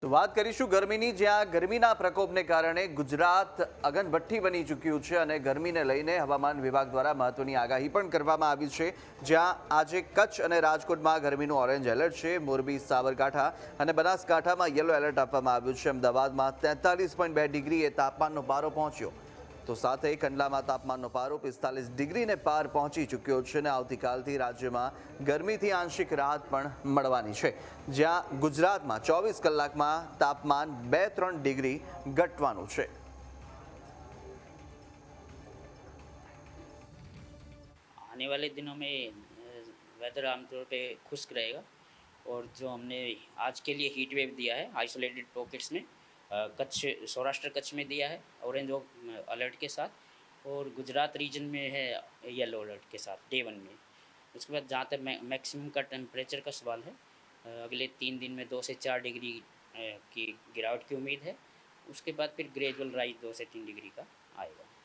તો વાત કરીશું ગરમીની, જ્યાં ગરમીના પ્રકોપને કારણે ગુજરાત અગનભઠ્ઠી બની ચૂક્યું છે અને ગરમીને લઈને હવામાન વિભાગ દ્વારા મહત્વની આગાહી પણ કરવામાં આવી છે, જ્યાં આજે કચ્છ અને રાજકોટમાં ગરમીનું ઓરેન્જ એલર્ટ છે. મોરબી, સાબરકાંઠા અને બનાસકાંઠામાં યલો એલર્ટ આપવામાં આવ્યું છે. અમદાવાદમાં 43.2 ડિગ્રીએ તાપમાનનો પારો પહોંચ્યો, તો સાથે કંડલામાં તાપમાનનો પારો 45 ડિગ્રીને પાર પહોંચી ચૂક્યો છે અને આવતીકાલથી રાજ્યમાં ગરમીથી આંશિક રાહત પણ મળવાની છે, જ્યાં ગુજરાતમાં 24 કલાકમાં તાપમાન 2-3 ડિગ્રી ઘટવાનું છે. आने वाले दिनों में वेदर आमतौर पे खुश्क रहेगा और जो हमने आज के लिए हीट वेव दिया है आइसोलेटेड पॉकेट्स में कच्छ सौराष्ट्र कच्छ में दिया है ऑरेंज अलर्ट के साथ और गुजरात रीजन में है येलो अलर्ट के साथ डे 1 में. उसके बाद जहाँ तक मैक्सिमम का टेम्परेचर का सवाल है अगले 3 दिन में 2 से 4 डिग्री की गिरावट की उम्मीद है. उसके बाद फिर ग्रेजुअल राइज 2 से 3 डिग्री का आएगा.